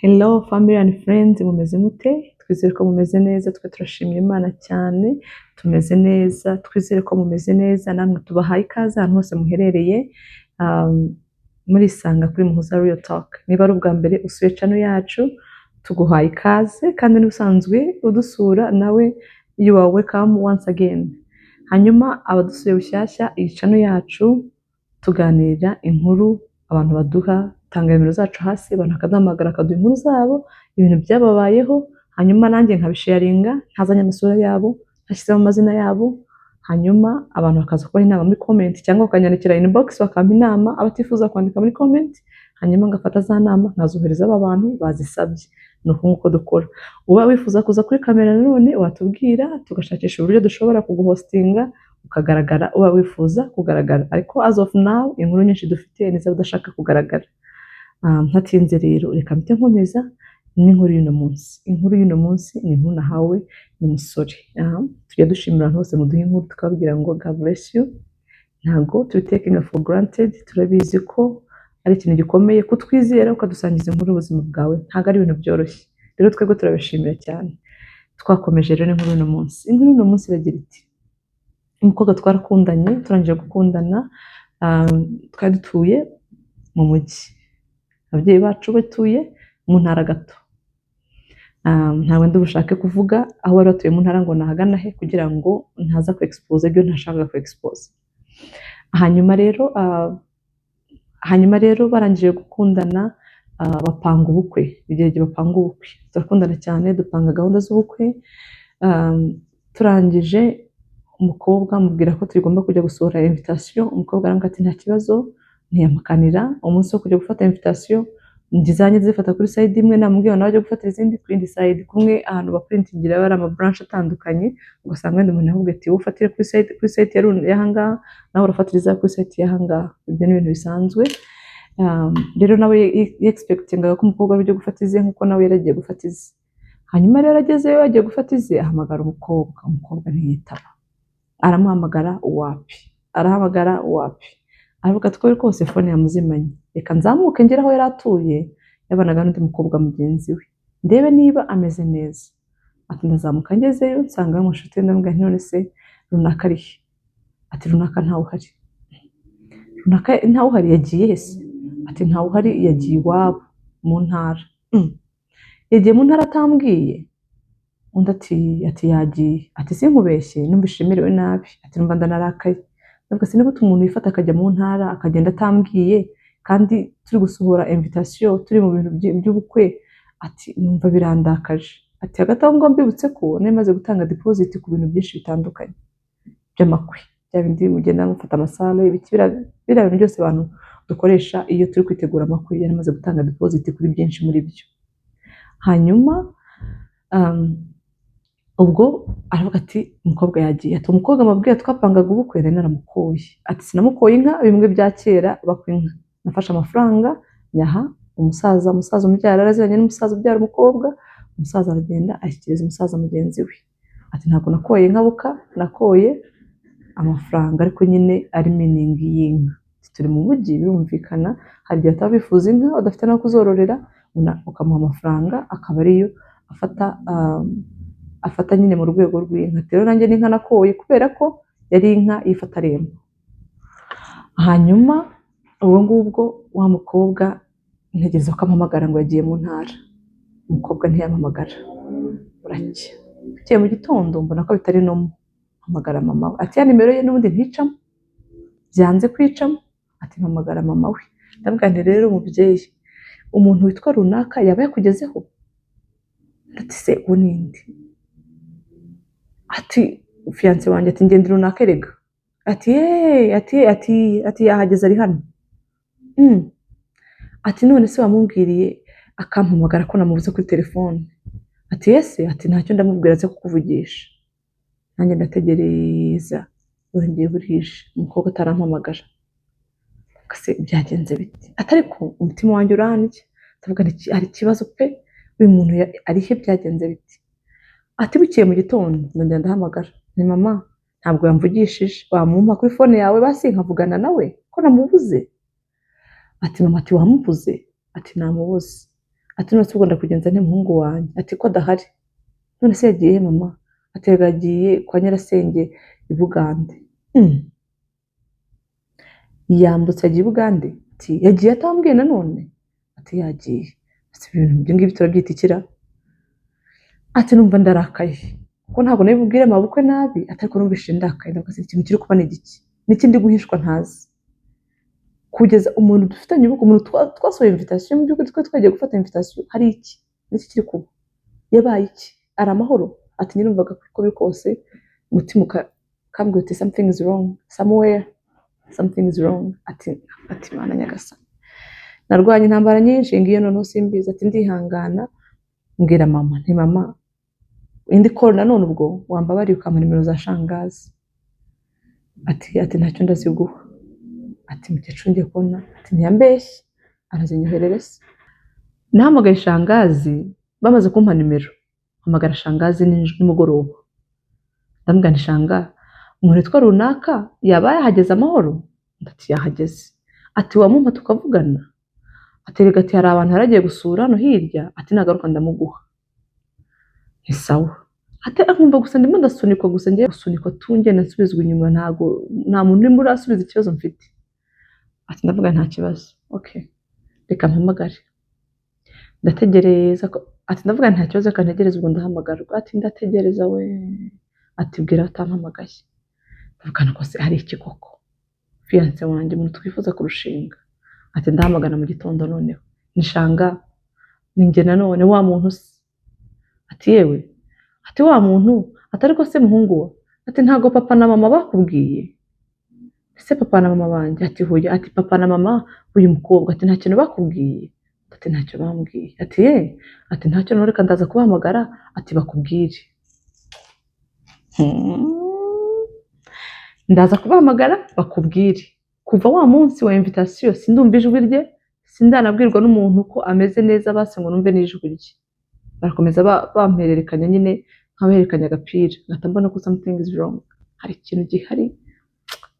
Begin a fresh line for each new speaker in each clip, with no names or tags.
Hello family and friends, mumeze mute? Twizere ko mumeze neza, twe turashimira Imana cyane, tumeze neza, twizere ko mumeze neza, namwe tubahaye ikaze ahantu hose muherereye, murisanga kuri Muhoza Real Talk. Niba ari ubwa mbere usuye channel yacu, tuguhaye ikaze, kandi n'ubusanzwe udusura nawe you are welcome once again. Hanyuma abadusuye bushyashya, iyi channel yacu tuganira inkuru abantu baduha, tanga nimero zacu hasi, abantu bakaduhamagara akaduha inkuru zabo, ibintu byababayeho, hanyuma nanjye nkabisharinga, ntazanye amasura yabo, ntashyizemo amazina yabo, hanyuma abantu bakaza kubona inama muri comment cyangwa bakanyandikira inbox bakampa inama, abatifuza kwandika muri comment, hanyuma ngafata za nama nkazohereza aba bantu bazisabye. Nuko nkuko dukora. Uba wifuza kuza kuri kamera none watubwira, tugashakisha uburyo dushobora kuguhostinga ukagaragara, uba wifuza kugaragara. Ariko as of now inkuru nyinshi dufite niza udashaka kugaragara. Ntatinze rero reka mpite nkomeza n'inkuru y'uno munsi. Inkuru y'uno munsi ni inkuru nahawe n'umusore. Tujya dushimira abantu bose muduha inkuru tukababwira ngo God bless you. Ntago tubitaking for granted, turabizi ko ari ikintu gikomeye kutwizera ukadusangiza inkuru y'ubuzima bwawe, ntago ari ibintu byoroshye. Rero twebwe turabishimira cyane. Twakomeje rero inkuru y'uno munsi. Inkuru y'uno munsi iragira iti: umukobwa twarakundanye, turangije gukundana, twari dutuye mu mujyi. Ababyeyi bacu batuye mu ntara gato. Ntabwo ndi bushake kuvuga aho bari batuye mu ntara ngo nahagana he, kugira ngo ntaza ku expose ibyo ntashaka ku expose. Hanyuma rero barangije gukundana, bapanga ubukwe. Igihe bapanga ubukwe, turakundana cyane, dupanga gahunda z'ubukwe. Turangije umukobwa mubwira ko tugomba kujya gusohora invitation. Umukobwa arambwira ati nta kibazo, ntiyamakanira. Umunsi wo kujya gufata invitation ndizanye zifata kuri side imwe, namubwiye nawe ajya gufatira izindi kuri indi side, kumwe ahantu baprintingira bari ama branch atandukanye, ugasanga wenda umuntu ahubwo ati ufatire kuri site y'ahangaha, nawe urafatiriza kuri site y'ahangaha. Ibyo ni ibintu bisanzwe. Rero nawe expectinga ko umukobwa ajya gufata ize nkuko nawe yaragiye gufata ize. Hanyuma rero agezeyo yagiye gufata ize, ahamagara umukobwa ntiyitaba. Aramuhamagara uwapi, arahamagara uwapi, aravuga ati ko rwose phone yamuzimanye, reka nzamuke ngera aho yari atuye, yabanaga n'undi mukobwa mugenzi we, ndebe niba ameze neza. Ati ndazamuka ngezeyo nsanga mu nshuti, ndamubwira none se runaka ari he? Ati runaka ntawe uhari. Runaka ntawe uhari yagiye he se? Ati ntawe uhari, yagiye iwabo mu ntara. Yagiye mu ntara atambwiye? Undi ati yagiye. Ati sinkubeshye, numvise merewe nabi. Ati numva ndanarakaye. Ndavuga se niba umuntu yifata akajya mu ntara akagenda atambwiye, kandi turi gusohora invitation, turi mu bintu by'ubukwe, ati numva birandakaje. Ati hagati aho ngo mbibutse ko nari gutanga deposit ku bintu byinshi bitandukanye by'amakwe, bya bindi mugenda mufata amasale, biriya bintu byose abantu dukoresha iyo turi kwitegura amakwe, yari amaze gutanga deposit kuri byinshi muri byo. Hanyuma ubwo aravuga ati umukobwa yagiye. Ati umukobwa amabwira twapangaga ubukwe nari naramukoye. Ati sinamukoye inka bimwe bya kera bakwa inka, nafashe amafaranga nyaha umusaza umubyara, araziranye n'umusaza ubyara umukobwa, umusaza aragenda ashyikiriza umusaza mugenzi we. Ati ntabwo nakoye inka buka, nakoye amafaranga, ariko nyine ari meaning y'inka. Turi mu mujyi birumvikana, hari igihe ataba bifuza inka udafite no kuzororera, ukamuha amafaranga akaba ariyo afata nyine mu rwego rw'inka. Rero nanjye n'inka nakoye kubera ko yari inka yifata rembo. Hanyuma ubwo ngubwo wa mukobwa ntegereza ko ampamagara ngo yagiye mu ntara. Umukobwa ntiyampamagara, buracya. Bukeye mu gitondo mbona ko bitari no mpamagara mama we. Ati ya nimero ye n'ubundi nticamo, byanze kwicamo. Ati mpamagara mama we. Ndabwira nti rero umubyeyi, umuntu witwa runaka yaba yakugezeho? Ati se uwo ninde? Ati fiance wanjye. Ati ngende runaka erega. Ati yahageze ari hano. Ati none se wamubwiriye akampamagara ko namubuze kuri telefone? Ati ese? Ati ntacyo ndamubwira ze kukuvugisha. Nanjye ndategereza, burengeye burije, umukobwa atarampamagara. Kase byagenze biti? Atari ko umutima wanjye urandya, ndavuga nti hari ikibazo pe, uyu muntu ari he, byagenze biti? Ati bukeye mu gitondo ndongera ndahamagara, ni mama ntabwo yamvugishije, wamumpa kuri phone yawe basi nkavugana nawe ko namubuze? Ati mama, ati wamubuze? Ati namubuze. ati none se ubwo ndakugenza nte muhungu wanjye, ati ko adahari, none se yagiye he mama, ati yagiye kwa nyirasenge i Bugande. Yambutse agiye i Bugande, ati yagiye atambwiye nanone, ati yagiye, ati ibintu ibyo ngibyo turabyita ikira, ati numva ndarakaye kuko ntabwo nabibubwire mabukwe nabi, ariko numvise ndakaye, ndavuga ikintu kiri kuba ni igiki, n'ikindi guhishwa ntazi, kugeza umuntu dufitanye ubukwe, umuntu twasohoye invitation mu by'ukuri twagiye gufata invitation, hari iki n'iki kiri kuba, yabaye iki, ari amahoro, ati nyine numvaga ko biri kose umutima ukambwira uti something is wrong somewhere, something is wrong, ati Mana Nyagasani, narwanye intambara nyinshi ngiyo noneho simbizi, ati ndihangana mbwira mama, nti mama indi call nanone ubwo wambabariye ukampa nimero za shangazi, ati ntacyo ndaziguha, ati mukecuru ngiye kubona, ati ntiyambeshye arazinyoherere se. Nahamagaye shangazi bamaze kumpa nimero, hamagara shangazi nimugoroba, ndambwira nti shanga umuntu witwa runaka yaba yahageze amahoro, ati yahageze, ati wamumpa tukavugana, ati rega ati hari abantu haragiye gusura hano hirya, ati nagaruka ndamuguha, ni sawa, ati akumva gusa ndimo ndasunikwa, gusa ngiye gusunikwa tunge nasubizwa inyuma, nta muntu urimo urasubiza ikibazo mfite, ati ndavuga nta kibazo, okay reka mpamagare, ndategereza, ati ndavuga nta kibazo reka ntegereze ubwo ndahamagarwa, ati ndategereza we, ati bwira atampamagaye, ndavuga ko se hari iki koko, fiance wanjye umuntu twifuza kurushinga, ati ndahamagana mu gitondo noneho, nishanga ninjye nanone wa muntu se, ati yewe, ati wa muntu, atari ko se muhungu wa, ati ntago papa na mama bakubwiye, ese papa na mama banjye, ati huye, ati papa na mama uyu mukobwa, ati nta kintu bakubwiye, ati ntacyo bambwiye, ati ati ntacyo none reka ndaza kubahamagara, ati bakubwire, ndaza kubahamagara bakubwire. Kuva wa munsi wa invitation sindumva ijwi rye, sindanabwirwa n'umuntu ko ameze neza, base ngo numve n'ijwi rye, barakomeza bampererekanya nyine nkaberekanya agapira, ngahita mbona ko something is wrong, hari ikintu gihari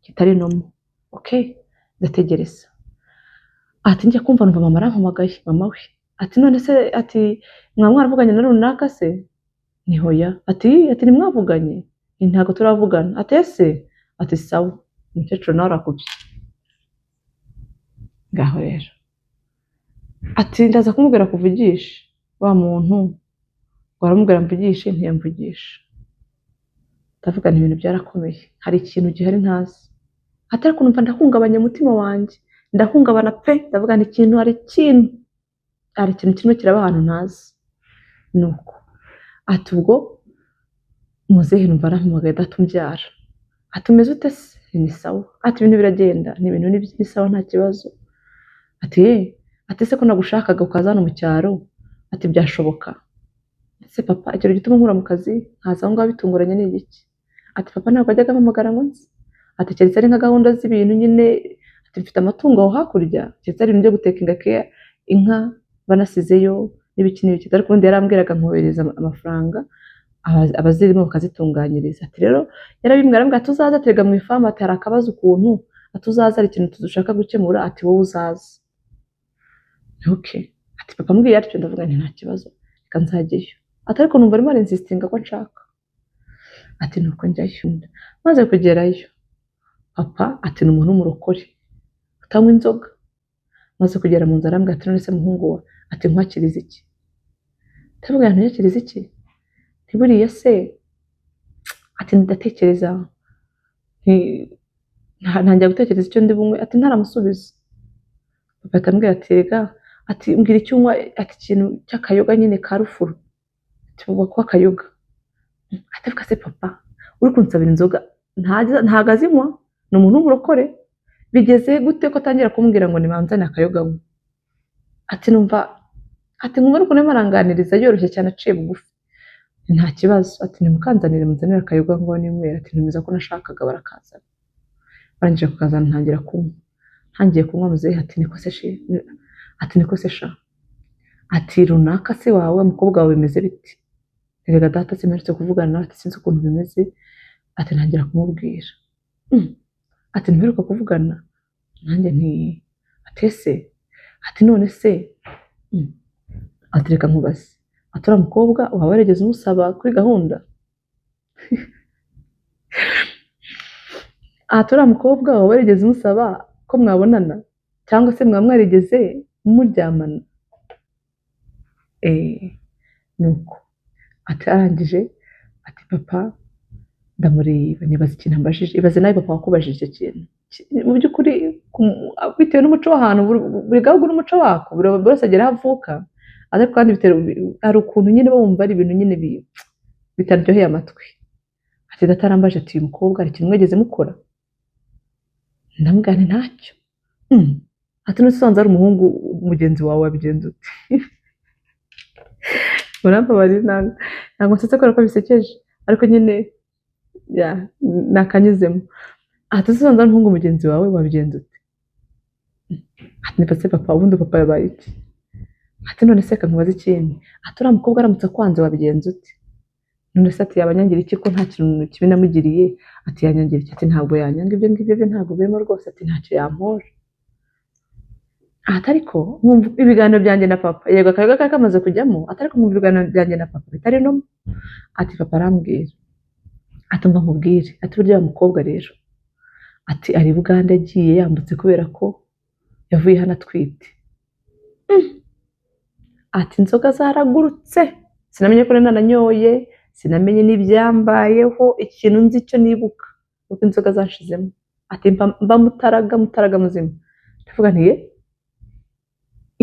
kitari nomo, okay ndategereza, ati njya kumva numva mama arampamagaye, mama we, ati none se, ati mwaravuganye na runaka se, ni hoya, ati nimwavuganye, ntago turavugana, ati ese, ati sawa, umukecuru nawe arakubye, ngaho rero, ati ndaza kumubwira kuvugisha, wa muntu waramubwira mvugishe, ntiyamvugisha, ndavuga ibintu byarakomeye, hari ikintu gihari ntazi, atari kunumva ndahungabanya umutima wanjye, ndahungabana pe, ndavuga ikintu, hari ikintu kimwe kiraba ahantu ntazi, nuko ati ubwo muzehe numva arampamagaye datumbyara, ati umeze ute se, ni sawa, ati ibintu biragenda, ni ibintu ni sawa nta kibazo, ati se ko nagushakaga ukaza hano mu cyaro, ati byashoboka, ese papa ikintu gituma nkura mu kazi nkaza aho ngaho bitunguranye ni igiki, ati papa ntabwo ajyaga ampamagara ngo nzi, ati keretse ari nka gahunda z'ibintu nyine, ati mfite amatungo aho hakurya, keretse ari ibintu byo gutekinga keya inka banasizeyo n'ibiki n'ibiki, ariko ubundi yarambwiraga nkohereza amafaranga abazirimo bakazitunganyiriza, ati rero yarabimbwira, arambwira tuzaza tega mu ifamu, ati hari akabazo ukuntu, atuzaza ari ikintu tudushaka gukemura, ati wowe uzaza, okay, ati papa mbwiye atyo, ndavuga nti nta kibazo reka nzajyeyo, ati ariko numva arimo arinsistinga ko nshaka, ati nuko njyayo, maze kugerayo papa ati ni umuntu w'umurokore utanywa inzoga, maze kugera mu nzu arambwira ati none se muhungu wa, ati nkwakiriza iki, ndavuga nti nkwakiriza iki, ntiburiye se, ati ndatekereza, ntangira gutekereza icyo ndi bunywe, ati ntaramusubiza, papa atambwira ati rega, ati mbwira icyo unywa, ati ikintu cy'akayoga nyine ka rufuro, ati vuga ko akayoga, atavuga se papa uri kunsabira inzoga ntago azinywa, ni umuntu w'umurokore, bigeze gute ko atangira kumbwira ngo nibanzane akayoga nywe, ati numva, ati nkumva ariko urimo aranganiriza yoroshye cyane aciye bugufi, nta kibazo, ati nimukanzanire muzanire akayoga ngo ninywera, ati ntumiza ko nashakaga, barakazana, barangije kukazana ntangira kunywa, ntangiye kunywa muzehe ati niko se shi, ati niko se sha, ati runaka se wawe umukobwa wawe bimeze biti, rega data simerutse kuvugana nawe, ati sinzi ukuntu bimeze, ati ntangira kumubwira, ati ntiheruka kuvugana, nanjye nti ati ese, ati none se, ati reka nkubaze, ati uriya mukobwa waba warigeze umusaba kuri gahunda? Ati uriya mukobwa waba warigeze umusaba ko mwabonana cyangwa se mwaba mwarigeze muryamana? Nuko ati arangije ati papa ndamureba nibaza ikintu ambajije, ibaze nawe papa wakubajije icyo kintu. Mu by'ukuri bitewe n'umuco w'ahantu, buri gahugu n'umuco wako, buri wese agera aho avuka, ariko kandi hari ukuntu nyine bumva ari ibintu nyine bitaryoheye amatwi. Ati data arambaje ati uyu mukobwa hari ikintu mwigeze mukora? Ndamubwira nti ntacyo. Ati n'usanze ari umuhungu mugenzi wawe wabigenza ute? Murambabarira ntabwo nsetse kubera ko bisekeje, ariko nyine nakanyuzemo. Ati usanze ari umuhungu mugenzi wawe wabigenza ute? Ati nipase papa, ubundi papa yabaye iki? Ati none se nkubaze ikindi, ati uriya mukobwa aramutse akwanze wabigenza ute? None se ati yabanyangira iki ko nta kintu kibi namugiriye? Ati yanyangira iki? Ati ntabwo yanyanga, ibyo ngibyo byo ntabwo birimo rwose. Ati ntacyo yampora. Ati ariko nkumva ibiganiro byanjye na papa, yego akayoga kari kamaze kujyamo, ati ariko nkumva ibiganiro byanjye na papa bitari no. Ati papa arambwira, ati mva nkubwire, ati burya wa mukobwa rero, ati ari Bugande agiye yambutse kubera ko yavuye hano atwite. Ati inzoga zaragurutse, sinamenye ko nananyoye, sinamenye n'ibyambayeho, ikintu nzi icyo nibuka uko inzoga zashizemo. Ati mba mutaraga muzima. Ndavuga nti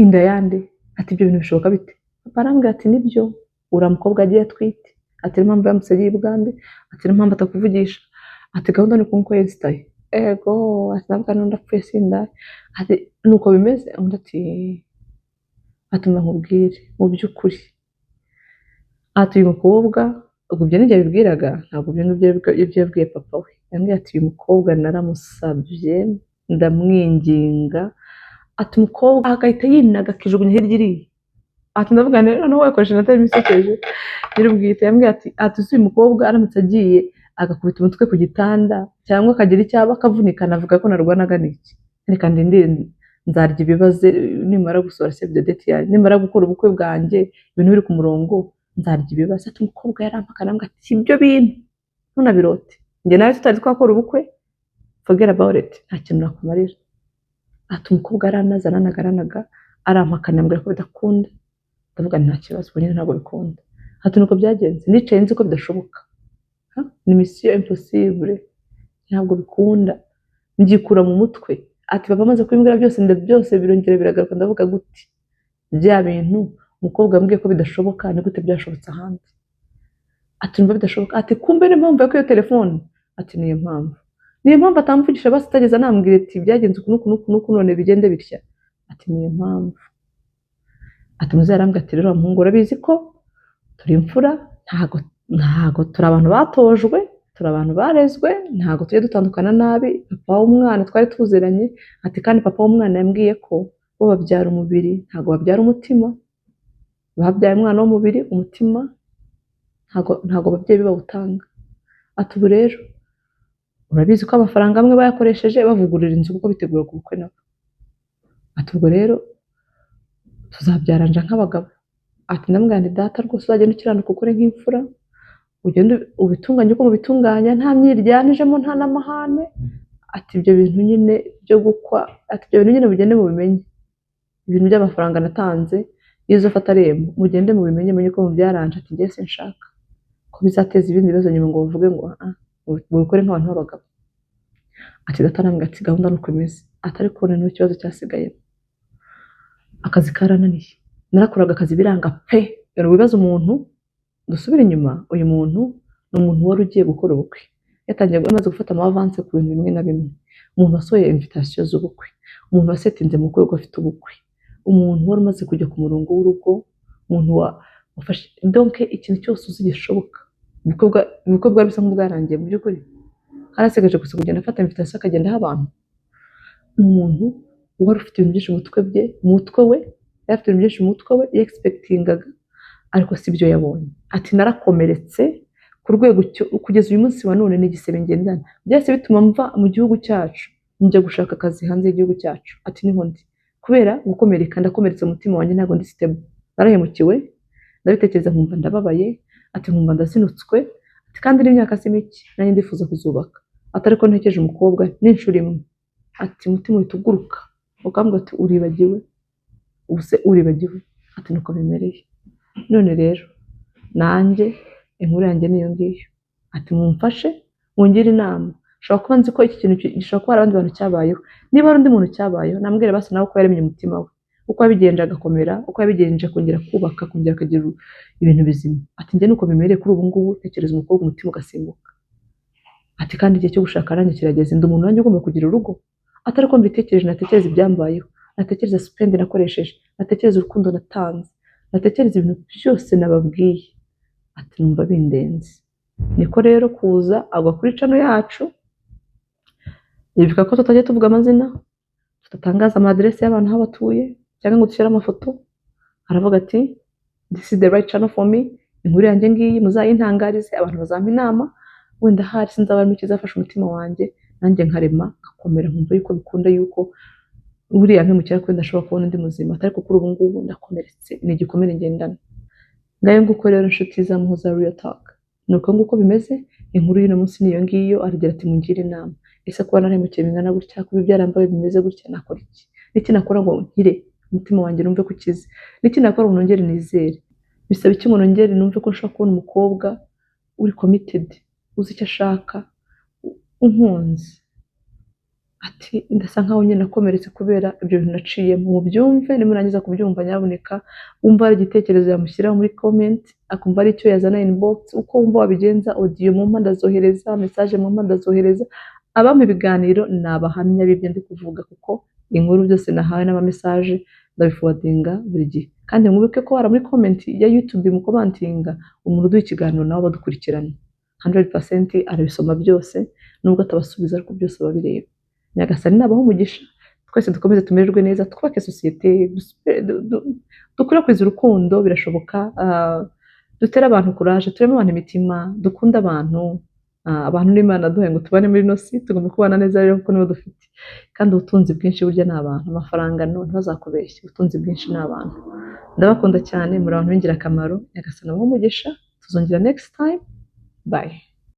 inda yande? Ati ibyo bintu bishoboka bite? Papa arambwira ati nibyo, uriya mukobwa agiye atwite. Ati niyo mpamvu yambutse agiye i Bugande. Ati niyo mpamvu atakuvugisha. Ati gahunda ni ukuntu yesitaye. Ego, ati nabwo ndapfuye sindaye. Ati nuko bimeze? Undi ati mba nkubwire mu by'ukuri, ati uyu mukobwa, ubwo ibyo nibyo yabibwiraga, ntabwo ibyo yabwiye papa we. Yambwiye ati uyu mukobwa naramusabye ndamwinginga, ati umukobwa agahita yinaga akijugunya hirya iriya. Ati ndavuga noneho wakoresha natari misekeje nyir'ubwite. Yambwiye ati uyu mukobwa aramutse agiye agakubita umutwe ku gitanda cyangwa akagira icyaba akavunika, navuga ko narwanaga n'iki? Reka ndindire nzarya ibibazo nimara gusohora save the date yanjye, nimara gukora ubukwe bwanjye ibintu biri ku murongo, nzarya ibibazo. Ati umukobwa yarampakana ngo ati ibyo bintu ntunabirote, njye nawe tutari twakora ubukwe, forget about it, nta kintu nakumarira. Ati umukobwa aranaga arampakana ambwira ko bidakunda. Ndavuga nta kibazo, nyine ntabwo bikunda. Ati nuko byagenze, nicaye nzi ko bidashoboka, ni mission impossible, ntabwo bikunda, ngikura mu mutwe. Ati papa amaze kubimbwira byose birongera biragaruka. Ndavuga gute bya bintu umukobwa ambwiye ko bidashoboka, ni gute byashobotse ahandi? Ati numva bidashoboka. Ati kumbe niyo mpamvu yakuye telefone? Ati niyo mpamvu atamvugisha basi atageze anambwira ati byagenze uku none bigende bitya. Ati niyo mpamvu. Ati muze yarambwira ati rero muhungu urabizi ko turi imfura, ntago turi abantu batojwe, turi abantu barezwe, ntago tujye dutandukana nabi. Papa w'umwana twari tuziranye. Ati kandi papa w'umwana yambwiye ko bo babyara umubiri, ntago babyara umutima. Babyaye umwana w'umubiri, umutima ntago ababyeyi bawutanga. Ati ubu rero urabizi ko amafaranga amwe bayakoresheje bavugurura inzu kuko bitegura ubukwe nabo. Ati ubwo rero tuzabyaranja nk'abagabo. Ati ndamubwira nti data rwose uzagenda ukiranuka ukore nk'imfura, ugende ubitunganye uko mubitunganya, nta myiryanijemo nta n'amahane. Ati ibyo bintu nyine byo gukwa, ati ibyo bintu nyine mugende mubimenye, ibintu by'amafaranga natanze y'izo fata rembo mugende mubimenye, menye ko mubyaranje. Ati njye sinshaka ko bizateza ibindi bibazo nyuma ngo bavuge ngo mubikore nk'abantu b'abagabo. Ati data arambwira ati gahunda nuko imeze. Ati ariko noneho ikibazo cyasigaye, akazi karananiye, narakoraga akazi biranga pe. Rero wibaza umuntu, dusubire inyuma, uyu muntu ni umuntu wari ugiye gukora ubukwe, yatangiye amaze gufata amavanse ku bintu bimwe na bimwe, umuntu wasohoye invitation z'ubukwe, umuntu wasetinze mu rwego afite ubukwe, umuntu wari umaze kujya ku murongo w'urugo, umuntu wafashe donc ikintu cyose uzi gishoboka. Ubukwe bwari bisa nk'ubwarangiye mu by'ukuri, harasigaje gusa kugenda afata invitation akagenda aho abantu. Ni umuntu wari ufite ibintu byinshi mu mutwe we, yari afite ibintu byinshi mu mutwe we yexpectingaga, ariko si byo yabonye. Ati narakomeretse ku rwego kugeza uyu munsi wa none n'igisebe ngendana, byose bituma mva mu gihugu cyacu njya gushaka akazi hanze y'igihugu cyacu. Ati niho ndi kubera gukomereka, ndakomeretse umutima wanjye, ntabwo ndi stable. narahemukiwe, ndabitekereza nkumva ndababaye, ati nkumva ndazinutswe, ati kandi n'imyaka si mike nanjye ndifuza kuzubaka, atari ko ntekereje umukobwa n'inshuro imwe, ati umutima uhita uguruka ukambwira ati uribagiwe, ubuse uribagiwe, ati nuko bimereye. None rero nanjye inkuru yanjye niyo ngiyo, ati mumfashe mungire inama, ushobora kuba nzi ko iki kintu gishobora kuba hari abandi bantu cyabayeho, niba hari undi muntu cyabayeho nambwira basi nawe uko yaremye umutima we, uko yabigenje agakomera, uko yabigenje kongera kubaka, kongera akagira ibintu bizima. Ati njye nuko bimereye kuri ubu ngubu, tekereza umukobwa umutima ugasimbuka, ati kandi igihe cyo gushaka nanjye kirageze, ndi umuntu nanjye ugomba kugira urugo, atari ko mbitekereje natekereza ibyambayeho, natekereza spend nakoresheje, natekereza urukundo natanze, natekereza ibintu byose nababwiye, ati numva bindenze. Niko rero kuza agwa kuri channel yacu, yibuka ko tutajya tuvuga amazina, tutatangaza amadresse y'abantu aho batuye cyangwa ngo dushyire amafoto, aravuga ati this is the right channel for me, inkuru yanjye ngiyi muzayintangarize, abantu bazampa inama, wenda hari sinzabarimo ikizafasha umutima wanjye, nanjye nkarema ngakomera, nkumva yuko bikunda yuko buriya mpemukira ko ndashobora kubona undi muzima, atari ko kuri ubu ngubu ndakomeretse, ni igikomere ngendana. Ngayo nguko rero inshuti za Muhoza Real Talk, nuko nguko bimeze. Inkuru y'uno munsi niyo ngiyo, aragira ati mungire inama, ese kuba narahemukiye bingana gutya, kuba ibyarambaye bimeze gutya, nakora iki? Niki nakora ngo nkire umutima wanjye numve ko ukize? Niki nakora ngo nongere nizere? Bisaba iki ngo nongere numve ko nshobora kubona umukobwa uri committed, uzi icyo ashaka, unkunze? Ati ndasa nkaho nyine nakomeretse kubera ibyo bintu naciye. Mu byumve nimurangiza kubyumva nyaboneka umva ari igitekerezo yamushyiraho muri comment, akumva ari cyo yazana inbox, uko wumva wabigenza, audio mu mpanda zohereza, message mu mpanda zohereza. Abampa ibiganiro ni abahamya b'ibyo ndi kuvuga, kuko inkuru byose nahawe n'ama message ndabiforwardinga buri gihe. Kandi mwibuke ko wara muri comment ya YouTube mu commentinga umuntu uduha ikiganiro nawe badukurikirana 100% arabisoma byose, nubwo atabasubiza ariko byose babireba. Nyagasani nabaho umugisha, twese dukomeze tumererwe neza, twubake societe, dukwirakwiza urukundo, birashoboka. Dutera abantu courage, tureme abantu imitima, dukunda abantu, abantu n'Imana duhaye ngo tubane muri nosi, tugomba kubana neza rero kuko nibo dufite. Kandi ubutunzi bwinshi burya ni abantu, amafaranga ntibazakubeshye, ubutunzi bwinshi ni abantu. Ndabakunda cyane, muri abantu b'ingirakamaro. Nyagasani nabaho umugisha, tuzongera next time, bye.